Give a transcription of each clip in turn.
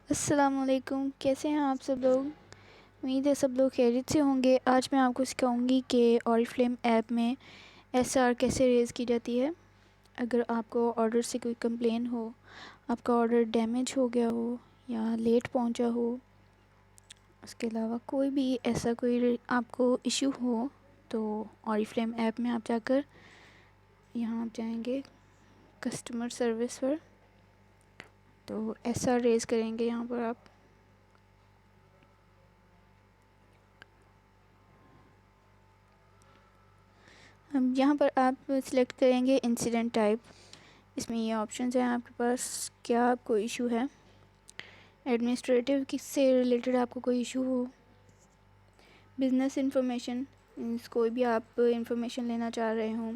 अस्सलामुअलैकुम, कैसे हैं आप सब लोग। उम्मीद है सब लोग खैरियत से होंगे। आज मैं आपको सिखाऊंगी कि ऑरिफ्लेम ऐप में एसआर कैसे रेज़ की जाती है। अगर आपको ऑर्डर से कोई कंप्लेन हो, आपका ऑर्डर डैमेज हो गया हो या लेट पहुंचा हो, उसके अलावा कोई भी ऐसा कोई आपको इशू हो, तो ऑरिफ्लेम ऐप में आप जाकर यहाँ आप जाएंगे कस्टमर सर्विस पर, तो एसआर रेज़ करेंगे यहाँ पर आप। हम यहाँ पर आप सिलेक्ट करेंगे इंसिडेंट टाइप। इसमें ये ऑप्शंस हैं आपके पास, क्या आपको इशू है, एडमिनिस्ट्रेटिव से रिलेटेड आपको कोई इशू हो, बिज़नेस इंफॉर्मेशन, मीन्स कोई भी आप इंफॉर्मेशन लेना चाह रहे हों,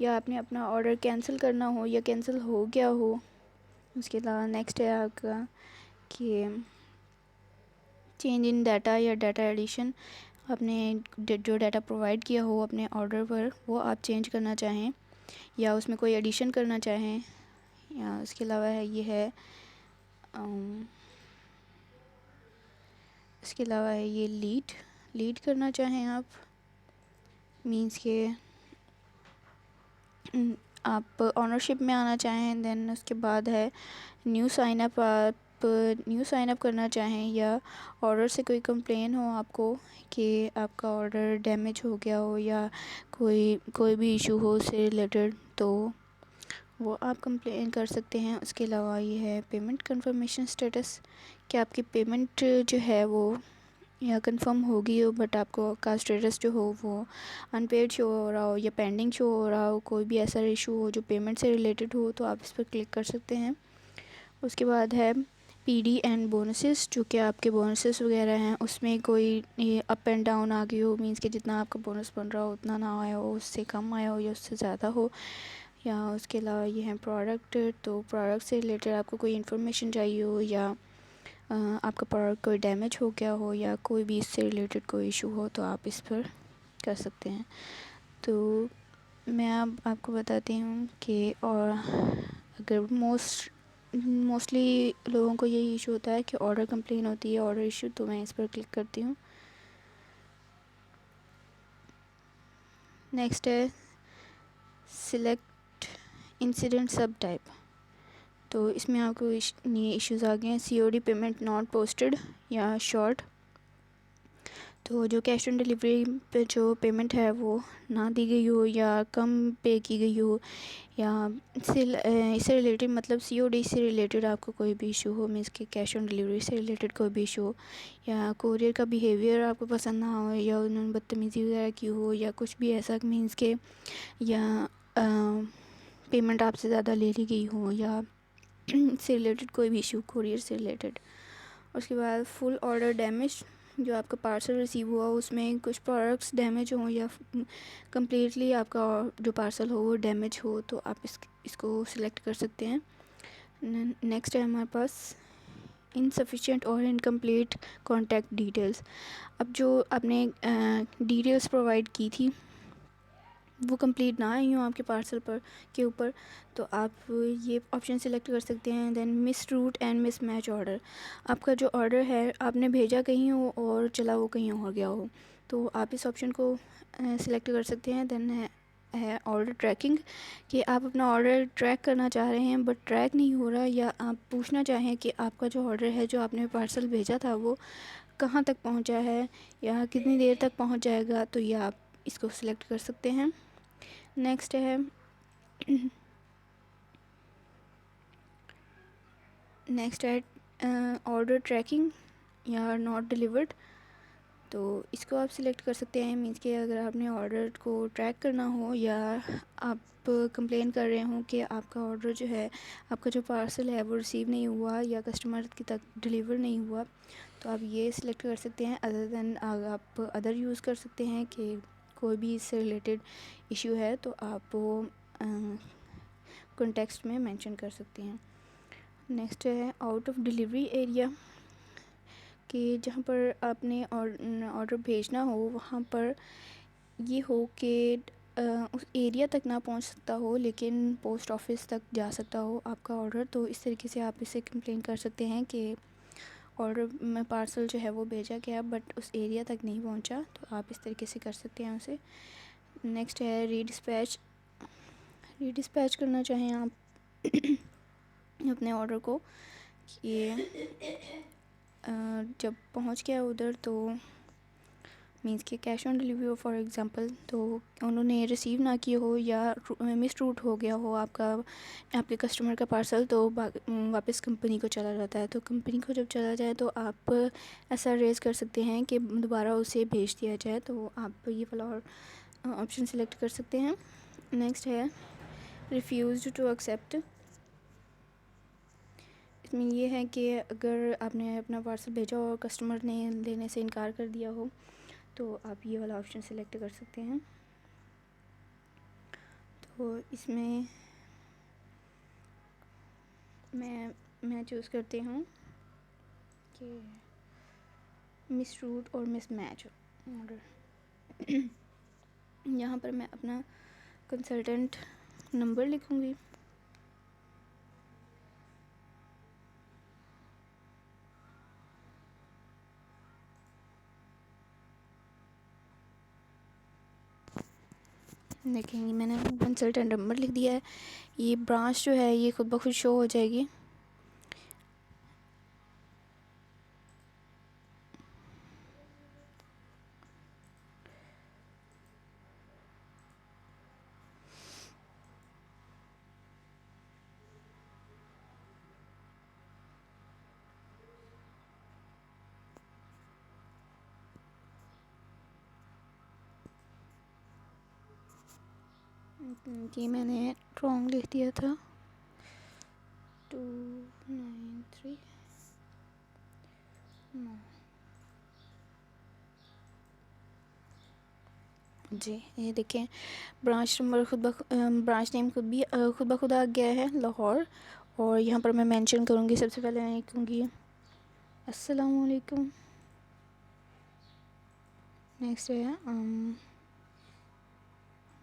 या आपने अपना ऑर्डर कैंसिल करना हो या कैंसिल हो गया हो। उसके अलावा नेक्स्ट है आपका कि चेंज इन डाटा या डाटा एडिशन, आपने जो डाटा प्रोवाइड किया हो अपने ऑर्डर पर वो आप चेंज करना चाहें या उसमें कोई एडिशन करना चाहें। या उसके अलावा है ये है इसके अलावा है ये लीड करना चाहें आप, मींस के आप ऑनरशिप में आना चाहें। देन उसके बाद है न्यू साइन अप, आप न्यू साइन अप करना चाहें, या ऑर्डर से कोई कंप्लेन हो आपको कि आपका ऑर्डर डैमेज हो गया हो या कोई भी इशू हो उससे रिलेटेड, तो वो आप कंप्लेन कर सकते हैं। उसके अलावा ये है पेमेंट कंफर्मेशन स्टेटस, कि आपकी पेमेंट जो है वो या कंफर्म होगी हो, बट आपको का स्टेटस जो हो वो अनपेड शो हो रहा हो या पेंडिंग शो हो रहा हो, कोई भी ऐसा इशू हो जो पेमेंट से रिलेटेड हो, तो आप इस पर क्लिक कर सकते हैं। उसके बाद है पीडी एंड बोनसेस, जो कि आपके बोनसेस वगैरह हैं उसमें कोई अप एंड डाउन आ गई हो, मींस कि जितना आपका बोनस बन रहा हो उतना ना आया हो, उससे कम आया हो या उससे ज़्यादा हो। या उसके अलावा ये है प्रोडक्ट, तो प्रोडक्ट से रिलेटेड आपको कोई इन्फॉर्मेशन चाहिए हो, या आपका प्रोडक्ट कोई डैमेज हो गया हो, या कोई भी इससे रिलेटेड कोई इशू हो, तो आप इस पर कर सकते हैं। तो मैं अब आपको बताती हूँ कि और अगर मोस्टली लोगों को यही इशू होता है कि ऑर्डर कंप्लेन होती है, ऑर्डर इशू, तो मैं इस पर क्लिक करती हूँ। नेक्स्ट है सिलेक्ट इंसिडेंट सब टाइप, तो इसमें आपको ये इश्यूज़ आ गए हैं, सीओडी पेमेंट नॉट पोस्टेड या शॉर्ट, तो जो कैश ऑन डिलीवरी पे जो पेमेंट है वो ना दी गई हो या कम पे की गई हो, या इससे रिलेटेड मतलब सीओडी से रिलेटेड आपको कोई भी इशू हो, मीन्स कि कैश ऑन डिलीवरी से रिलेटेड कोई भी इशू हो, या कोरियर का बिहेवियर आपको पसंद ना हो, या उन्होंने बदतमीज़ी वगैरह की हो, या कुछ भी ऐसा मीन्स के, या पेमेंट आपसे ज़्यादा ले ली गई हो, या से रिलेटेड कोई भी इशू कोरियर से रिलेटेड। उसके बाद फुल ऑर्डर डैमेज, जो आपका पार्सल रिसीव हुआ उसमें कुछ प्रोडक्ट्स डैमेज हों या कम्प्लीटली आपका जो पार्सल हो वो डैमेज हो, तो आप इसको सिलेक्ट कर सकते हैं। नेक्स्ट है हमारे पास इनसफिशिएंट और इनकम्प्लीट कॉन्टैक्ट डिटेल्स। अब जो आपने डिटेल्स प्रोवाइड की थी वो कंप्लीट ना आई हो आपके पार्सल पर के ऊपर, तो आप ये ऑप्शन सेलेक्ट कर सकते हैं। Then misroute and mismatch order, आपका जो ऑर्डर है आपने भेजा कहीं हो और चला वो कहीं और गया हो, तो आप इस ऑप्शन को सिलेक्ट कर सकते हैं। देन है ऑर्डर ट्रैकिंग, कि आप अपना ऑर्डर ट्रैक करना चाह रहे हैं बट ट्रैक नहीं हो रहा, या आप पूछना चाहें कि आपका जो ऑर्डर है जो आपने पार्सल भेजा था वो कहाँ तक पहुँचा है या कितनी देर तक पहुँच जाएगा, तो ये आप इसको सिलेक्ट कर सकते हैं। नेक्स्ट है नेक्स्ट है ऑर्डर ट्रैकिंग या नॉट डिलीवर्ड, तो इसको आप सिलेक्ट कर सकते हैं। मीन्स कि अगर आपने ऑर्डर को ट्रैक करना हो या आप कंप्लेन कर रहे हो कि आपका ऑर्डर जो है, आपका जो पार्सल है वो रिसीव नहीं हुआ या कस्टमर की तक डिलीवर नहीं हुआ, तो आप ये सिलेक्ट कर सकते हैं। अदर देन आप अदर यूज़ कर सकते हैं कि कोई भी इससे रिलेटेड इशू है तो आप वो कॉन्टेक्स्ट में मेंशन कर सकते हैं। नेक्स्ट है आउट ऑफ डिलीवरी एरिया, कि जहाँ पर आपने ऑर्डर भेजना हो वहाँ पर ये हो कि उस एरिया तक ना पहुँच सकता हो लेकिन पोस्ट ऑफिस तक जा सकता हो आपका ऑर्डर, तो इस तरीके से आप इसे कंप्लेन कर सकते हैं कि ऑर्डर में पार्सल जो है वो भेजा गया बट उस एरिया तक नहीं पहुंचा, तो आप इस तरीके से कर सकते हैं उसे। नेक्स्ट है रीडिस्पैच करना चाहें आप अपने ऑर्डर को कि जब पहुंच गया उधर तो मीन्स कि कैश ऑन डिलीवरी हो फॉर एग्ज़ाम्पल, तो उन्होंने रिसीव ना किया हो या मिस रूट हो गया हो आपके कस्टमर का पार्सल, तो वापस कंपनी को चला जाता है। तो कंपनी को जब चला जाए तो आप ऐसा रेज़ कर सकते हैं कि दोबारा उसे भेज दिया जाए, तो आप ये वाला और ऑप्शन सेलेक्ट कर सकते हैं। नेक्स्ट है रिफ्यूज़ टू एक्सेप्ट। इसमें ये है कि अगर आपने अपना पार्सल भेजा और कस्टमर ने लेने से इनकार कर दिया हो तो आप ये वाला ऑप्शन सेलेक्ट कर सकते हैं। तो इसमें मैं चूज़ करती हूँ कि मिस रूट और मिस मैच ऑर्डर। यहाँ पर मैं अपना कंसल्टेंट नंबर लिखूँगी। देखेंगे मैंने अपना कंसल्टेंट नंबर लिख दिया है। ये ब्रांच जो है ये खुद ब खुद शो हो जाएगी। ये मैंने रॉन्ग लिख दिया था 293 जी। ये देखें ब्रांच नंबर ब्रांच नेम खुद ब खुद आ गया है लाहौर। और यहाँ पर मैं मेंशन करूँगी, सबसे पहले मैं लिखूँगी अस्सलाम वालेकुम। नेक्स्ट है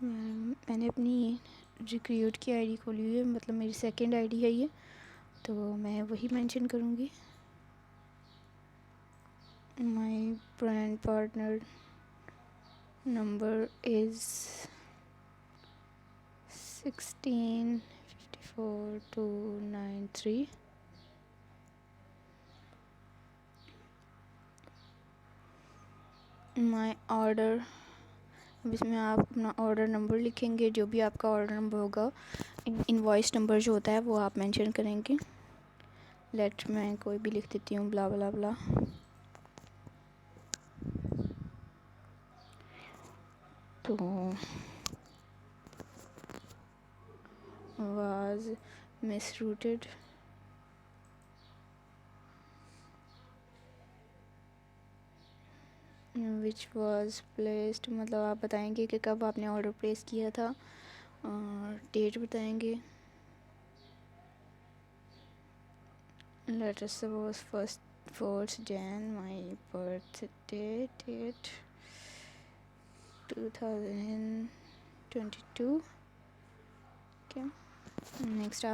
मैंने अपनी रिक्रूट की आईडी खोली हुई है, मतलब मेरी सेकंड आईडी है ये, तो मैं वही मेंशन करूँगी। My brand partner number is 1654293। My order, अब इसमें आप अपना ऑर्डर नंबर लिखेंगे, जो भी आपका ऑर्डर नंबर होगा। इनवॉइस नंबर जो होता है वो आप मेंशन करेंगे। लेट मैं कोई भी लिख देती हूँ, ब्ला ब्ला ब्ला। तो वाज मिसरूटेड विच वाज प्लेस्ड, मतलब आप बताएंगे कि कब आपने ऑर्डर प्लेस किया था और डेट बताएंगे। Let's suppose 4th Jan, my birthday date 2022। क्या नेक्स्ट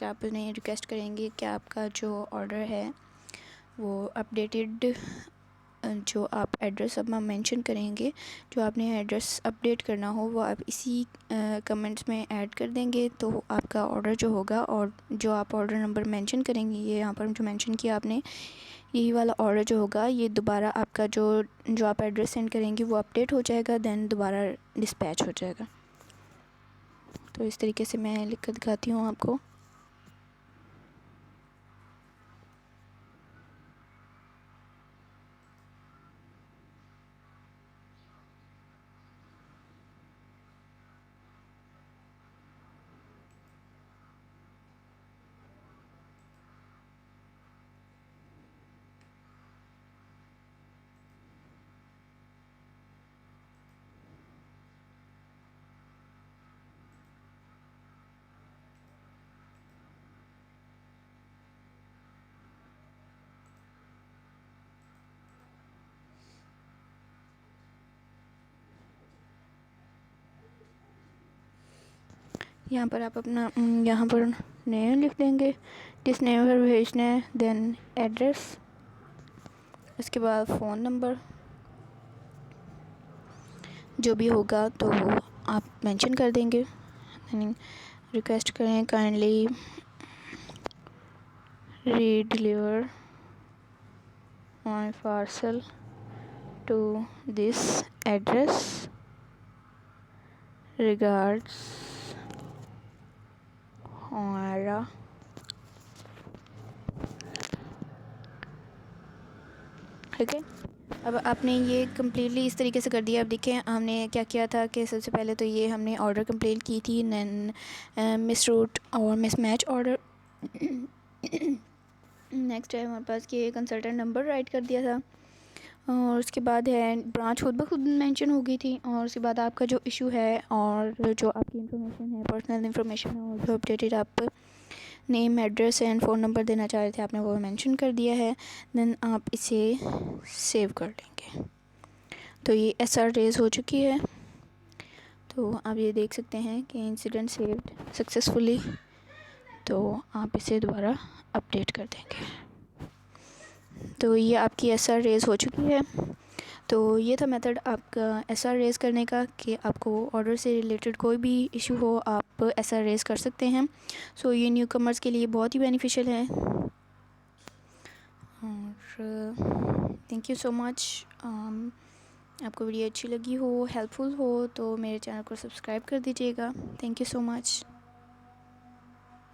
आप उन्हें रिक्वेस्ट करेंगे कि आपका जो ऑर्डर है वो अपडेटेड, जो आप एड्रेस अब मेंशन करेंगे, जो आपने एड्रेस अपडेट करना हो वो आप इसी कमेंट्स में ऐड कर देंगे, तो आपका ऑर्डर जो होगा और जो आप ऑर्डर नंबर मेंशन करेंगे, ये यहाँ पर जो मेंशन किया आपने, यही वाला ऑर्डर जो होगा ये दोबारा आपका जो आप एड्रेस सेंड करेंगे वो अपडेट हो जाएगा, देन दोबारा डिस्पैच हो जाएगा। तो इस तरीके से मैं लिख कर दिखाती हूँ आपको। यहाँ पर आप अपना यहाँ पर नेम लिख देंगे, जिस नेम पर भेजना है, देन एड्रेस, उसके बाद फ़ोन नंबर जो भी होगा तो आप मेंशन कर देंगे। रिक्वेस्ट करें kindly redeliver my parcel to this address, regards हमारा। ठीक है, अब आपने ये कम्प्लीटली इस तरीके से कर दिया। अब देखें हमने क्या किया था कि सबसे पहले तो ये हमने ऑर्डर कंप्लीट की थी, देन मिस रूट और मिस मैच ऑर्डर। नेक्स्ट है हमारे पास कि कंसल्टेंट नंबर राइट कर दिया था, और उसके बाद है ब्रांच खुद ब खुद मेंशन हो गई थी, और उसके बाद आपका जो इशू है और जो आपकी इंफॉर्मेशन है, पर्सनल इंफॉर्मेशन है, और जो अपडेटेड आप name, address and phone number देना चाह रहे थे, आपने वो मेंशन कर दिया है। देन आप इसे सेव कर लेंगे। तो ये SR रेज़ हो चुकी है। तो आप ये देख सकते हैं कि इंसिडेंट सेव्ड सक्सेसफुली। तो आप इसे दोबारा अपडेट कर देंगे। तो ये आपकी SR रेज़ हो चुकी है। तो ये था मेथड आपका SR रेज़ करने का, कि आपको ऑर्डर से रिलेटेड कोई भी इशू हो आप SR रेज़ कर सकते हैं। सो ये न्यू कमर्स के लिए बहुत ही बेनिफिशियल है। और थैंक यू सो मच। आपको वीडियो अच्छी लगी हो, हेल्पफुल हो, तो मेरे चैनल को सब्सक्राइब कर दीजिएगा। Thank you so much.